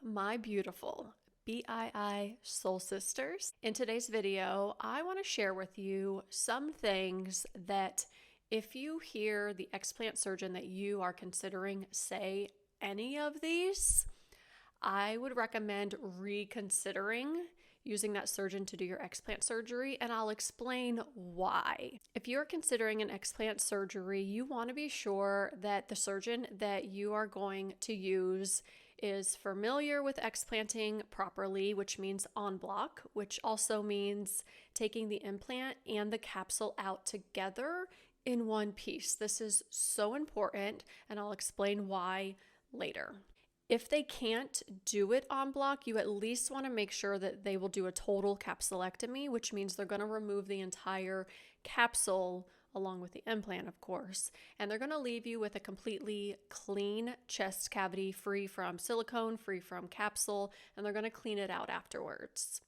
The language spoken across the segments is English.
my beautiful BII soul sisters. In today's video, I want to share with you some things that if you hear the explant surgeon that you are considering say any of these, I would recommend reconsidering using that surgeon to do your explant surgery, and I'll explain why. If you're considering an explant surgery, you want to be sure that the surgeon that you are going to use is familiar with explanting properly, which means en bloc, which also means taking the implant and the capsule out together in one piece. This is so important, and I'll explain why later. If they can't do it en bloc, you at least want to make sure that they will do a total capsulectomy, which means they're going to remove the entire capsule along with the implant, of course, and they're going to leave you with a completely clean chest cavity, free from silicone, free from capsule, and they're going to clean it out afterwards.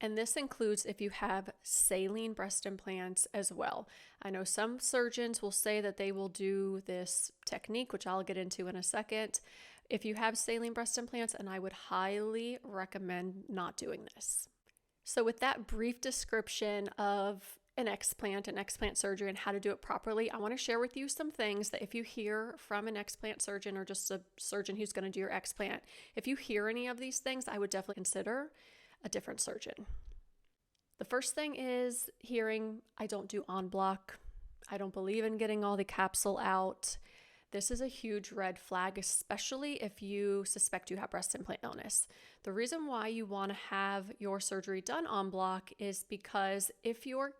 And this includes if you have saline breast implants as well. I know some surgeons will say that they will do this technique, which I'll get into in a second, if you have saline breast implants, and I would highly recommend not doing this. So with that brief description of an explant surgery and how to do it properly, I want to share with you some things that if you hear from an explant surgeon or just a surgeon who's going to do your explant, if you hear any of these things, I would definitely consider a different surgeon. The first thing is hearing, I don't do en bloc. I don't believe in getting all the capsule out. This is a huge red flag, especially if you suspect you have breast implant illness. The reason why you want to have your surgery done en bloc is because if your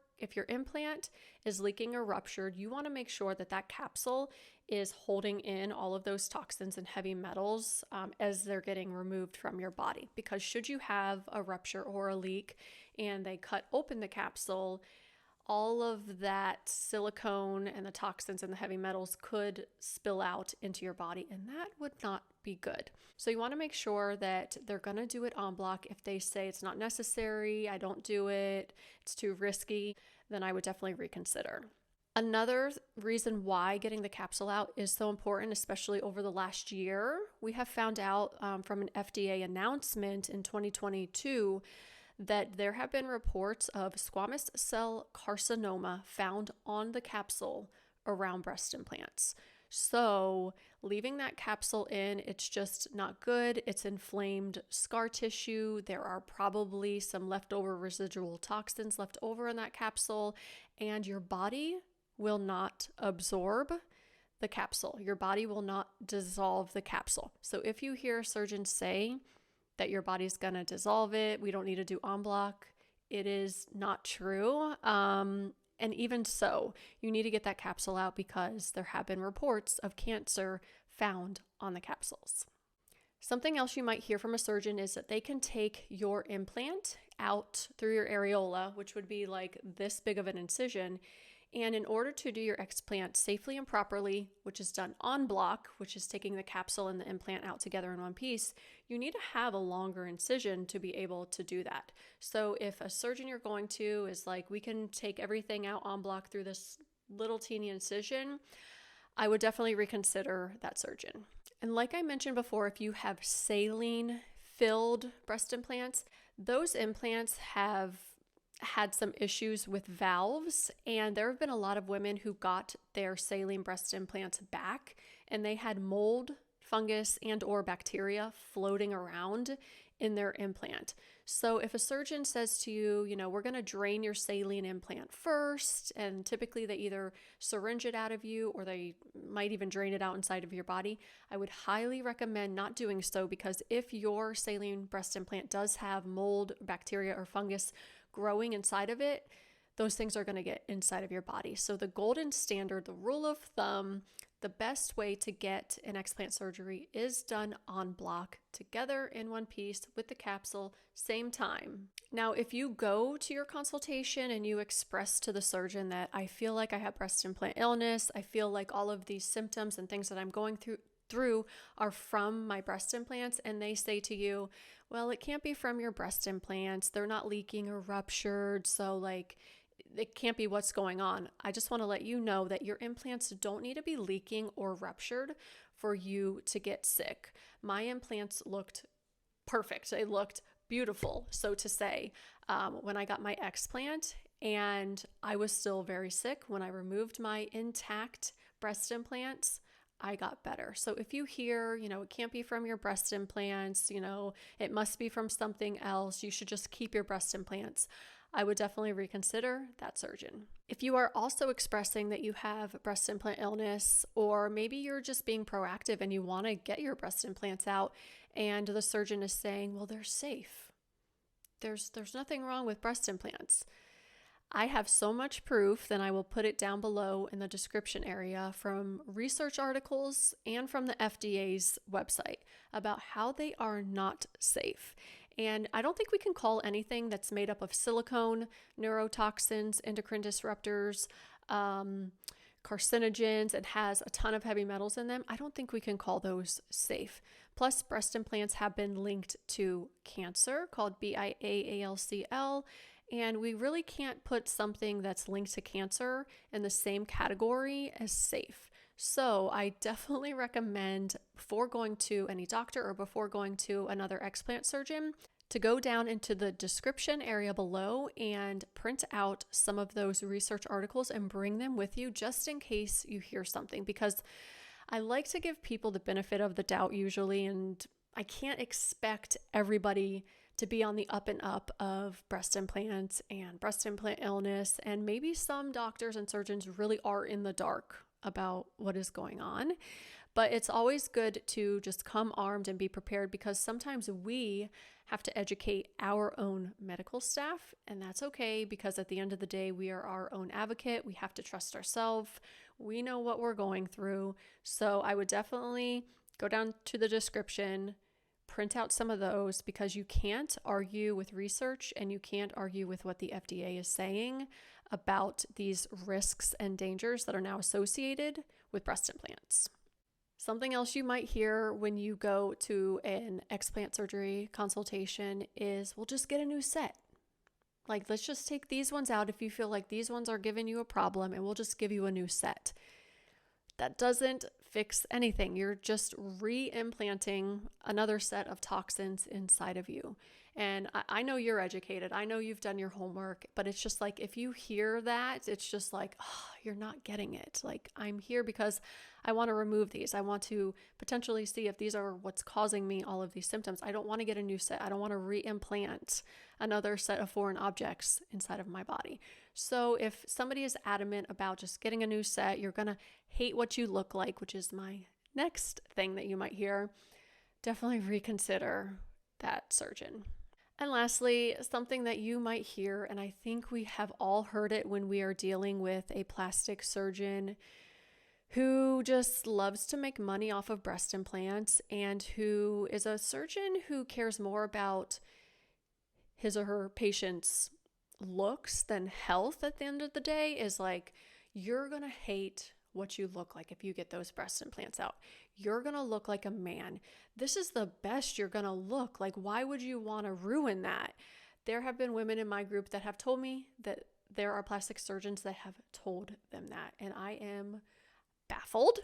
implant is leaking or ruptured, you want to make sure that that capsule is holding in all of those toxins and heavy metals as they're getting removed from your body. Because should you have a rupture or a leak and they cut open the capsule, all of that silicone and the toxins and the heavy metals could spill out into your body, and that would not be good. So you want to make sure that they're going to do it en bloc. If they say it's not necessary, I don't do it, it's too risky, then I would definitely reconsider. Another reason why getting the capsule out is so important, especially over the last year, we have found out from an FDA announcement in 2022 that there have been reports of squamous cell carcinoma found on the capsule around breast implants. So leaving that capsule in, it's just not good. It's inflamed scar tissue. There are probably some leftover residual toxins left over in that capsule, and your body will not absorb the capsule. Your body will not dissolve the capsule. So if you hear a surgeon say that your body's going to dissolve it, we don't need to do en bloc, it is not true. And even so, you need to get that capsule out because there have been reports of cancer found on the capsules. Something else you might hear from a surgeon is that they can take your implant out through your areola, which would be like this big of an incision. And in order to do your explant safely and properly, which is done en bloc, which is taking the capsule and the implant out together in one piece, you need to have a longer incision to be able to do that. So if a surgeon you're going to is like, we can take everything out en bloc through this little teeny incision, I would definitely reconsider that surgeon. And like I mentioned before, if you have saline filled breast implants, those implants have had some issues with valves, and there have been a lot of women who got their saline breast implants back and they had mold, fungus, and or bacteria floating around in their implant. So if a surgeon says to you, we're going to drain your saline implant first, and typically they either syringe it out of you or they might even drain it out inside of your body, I would highly recommend not doing so, because if your saline breast implant does have mold, bacteria, or fungus growing inside of it, those things are going to get inside of your body. So the golden standard, the rule of thumb, the best way to get an explant surgery is done en bloc, together in one piece with the capsule, same time. Now, if you go to your consultation and you express to the surgeon that I feel like I have breast implant illness, I feel like all of these symptoms and things that I'm going through are from my breast implants, and they say to you, well, it can't be from your breast implants, they're not leaking or ruptured, so it can't be what's going on. I just want to let you know that your implants don't need to be leaking or ruptured for you to get sick. My implants looked perfect. They looked beautiful, so to say, when I got my explant, and I was still very sick. When I removed my intact breast implants, I got better. So if you hear, it can't be from your breast implants, it must be from something else, you should just keep your breast implants, I would definitely reconsider that surgeon. If you are also expressing that you have breast implant illness, or maybe you're just being proactive and you want to get your breast implants out, and the surgeon is saying, well, they're safe. There's nothing wrong with breast implants. I have so much proof, then I will put it down below in the description area, from research articles and from the FDA's website about how they are not safe. And I don't think we can call anything that's made up of silicone, neurotoxins, endocrine disruptors, carcinogens, and has a ton of heavy metals in them, I don't think we can call those safe. Plus, breast implants have been linked to cancer called BIALCL, and we really can't put something that's linked to cancer in the same category as safe. So I definitely recommend, before going to any doctor or before going to another explant surgeon, to go down into the description area below and print out some of those research articles and bring them with you just in case you hear something, because I like to give people the benefit of the doubt usually, and I can't expect everybody to be on the up and up of breast implants and breast implant illness, and maybe some doctors and surgeons really are in the dark about what is going on. But it's always good to just come armed and be prepared, because sometimes we have to educate our own medical staff, and that's okay, because at the end of the day, we are our own advocate. We have to trust ourselves. We know what we're going through. So I would definitely go down to the description, print out some of those, because you can't argue with research and you can't argue with what the FDA is saying about these risks and dangers that are now associated with breast implants. Something else you might hear when you go to an explant surgery consultation is, well, just get a new set. Like, let's just take these ones out if you feel like these ones are giving you a problem, and we'll just give you a new set. That doesn't fix anything. You're just re-implanting another set of toxins inside of you. And I know you're educated. I know you've done your homework, but it's just like, if you hear that, it's just like, oh, you're not getting it. Like, I'm here because I want to remove these. I want to potentially see if these are what's causing me all of these symptoms. I don't want to get a new set. I don't want to re-implant another set of foreign objects inside of my body. So if somebody is adamant about just getting a new set, you're going to hate what you look like, which is my next thing that you might hear. Definitely reconsider that surgeon. And lastly, something that you might hear, and I think we have all heard it when we are dealing with a plastic surgeon who just loves to make money off of breast implants, and who is a surgeon who cares more about his or her patient's looks than health at the end of the day, is like, you're going to hate what you look like if you get those breast implants out. You're going to look like a man. This is the best you're going to look. Like, why would you want to ruin that? There have been women in my group that have told me that there are plastic surgeons that have told them that, and I am baffled.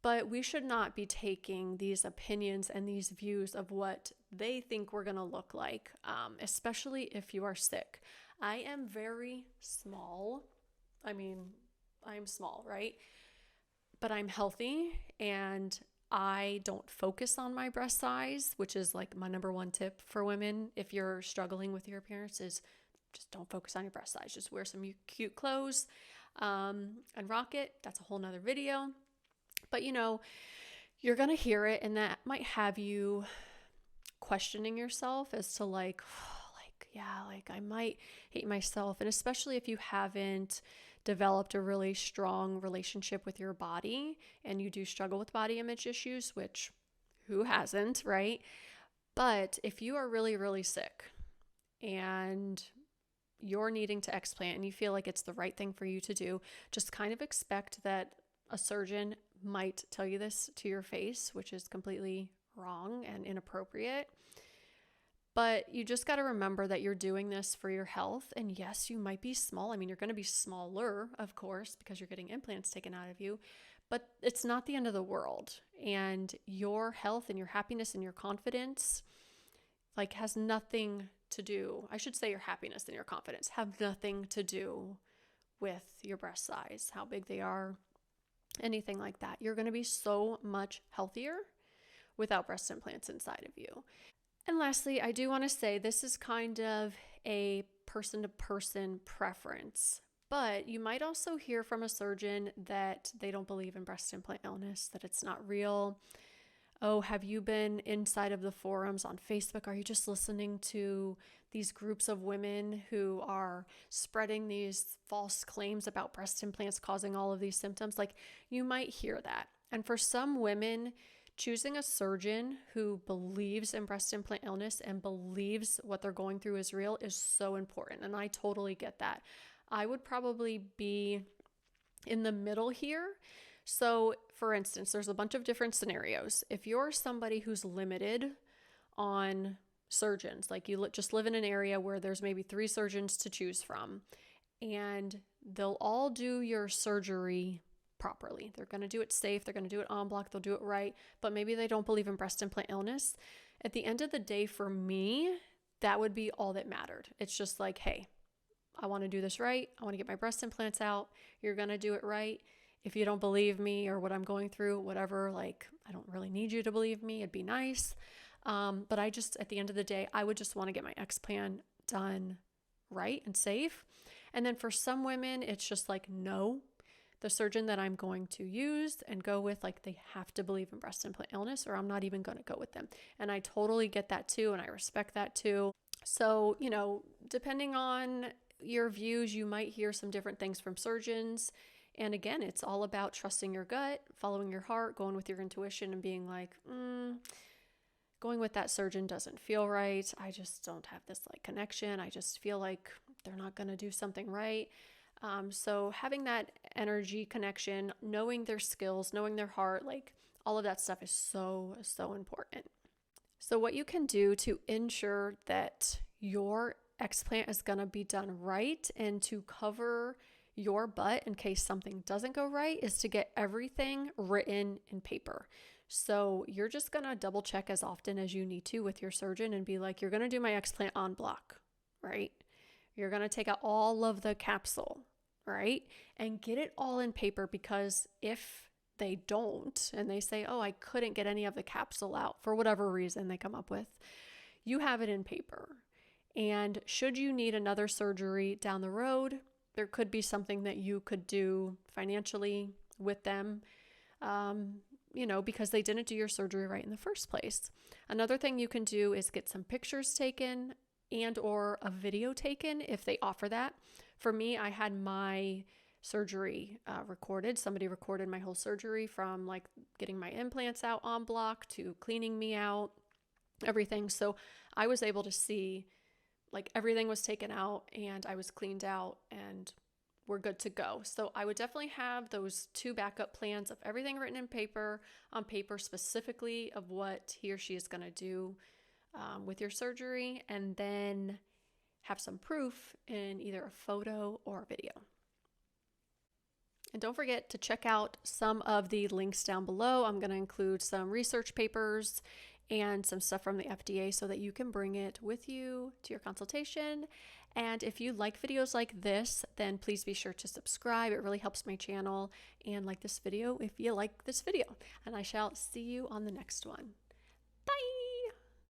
But we should not be taking these opinions and these views of what they think we're going to look like, especially if you are sick. I am very small. I mean, I'm small, right? But I'm healthy, and I don't focus on my breast size, which is like my number one tip for women. If you're struggling with your appearance, is just don't focus on your breast size. Just wear some cute clothes and rock it. That's a whole nother video. But you're going to hear it, and that might have you questioning yourself as to like, I might hate myself. And especially if you haven't developed a really strong relationship with your body and you do struggle with body image issues, which who hasn't, right? But if you are really, really sick and you're needing to explant and you feel like it's the right thing for you to do, just kind of expect that a surgeon might tell you this to your face, which is completely wrong and inappropriate. But you just got to remember that you're doing this for your health. And yes, you might be small. I mean, you're going to be smaller, of course, because you're getting implants taken out of you, but it's not the end of the world. And your health and your happiness and your confidence, like has nothing to do, I should say your happiness and your confidence have nothing to do with your breast size, how big they are, anything like that. You're going to be so much healthier without breast implants inside of you. And lastly, I do want to say this is kind of a person-to-person preference, but you might also hear from a surgeon that they don't believe in breast implant illness, that it's not real. Oh, have you been inside of the forums on Facebook? Are you just listening to these groups of women who are spreading these false claims about breast implants causing all of these symptoms? Like, you might hear that. And for some women, choosing a surgeon who believes in breast implant illness and believes what they're going through is real is so important. And I totally get that. I would probably be in the middle here. So, for instance, there's a bunch of different scenarios. If you're somebody who's limited on surgeons, like you just live in an area where there's maybe 3 surgeons to choose from, and they'll all do your surgery properly. They're going to do it safe. They're going to do it en bloc. They'll do it right. But maybe they don't believe in breast implant illness. At the end of the day, for me, that would be all that mattered. It's just like, hey, I want to do this right. I want to get my breast implants out. You're going to do it right. If you don't believe me or what I'm going through, whatever, like, I don't really need you to believe me. It'd be nice. But I just, at the end of the day, I would just want to get my Explant done right and safe. And then for some women, it's just like, no, the surgeon that I'm going to use and go with, like, they have to believe in breast implant illness or I'm not even going to go with them. And I totally get that too. And I respect that too. So, depending on your views, you might hear some different things from surgeons. And again, it's all about trusting your gut, following your heart, going with your intuition and being like, going with that surgeon doesn't feel right. I just don't have this connection. I just feel like they're not going to do something right. So having that energy connection, knowing their skills, knowing their heart, all of that stuff is so, so important. So what you can do to ensure that your explant is going to be done right and to cover your butt in case something doesn't go right is to get everything written in paper. So you're just going to double check as often as you need to with your surgeon and be like, you're going to do my explant en bloc, right? You're going to take out all of the capsule, right? And get it all in paper, because if they don't and they say, oh, I couldn't get any of the capsule out for whatever reason they come up with, you have it in paper. And should you need another surgery down the road, there could be something that you could do financially with them, because they didn't do your surgery right in the first place. Another thing you can do is get some pictures taken and or a video taken if they offer that. For me, I had my surgery recorded. Somebody recorded my whole surgery from getting my implants out en bloc to cleaning me out, everything. So I was able to see everything was taken out and I was cleaned out and we're good to go. So I would definitely have those 2 backup plans of everything written in paper, on paper specifically of what he or she is going to do with your surgery, and then have some proof in either a photo or a video. And don't forget to check out some of the links down below. I'm going to include some research papers and some stuff from the FDA so that you can bring it with you to your consultation. And if you like videos like this, then please be sure to subscribe. It really helps my channel. And like this video if you like this video. And I shall see you on the next one.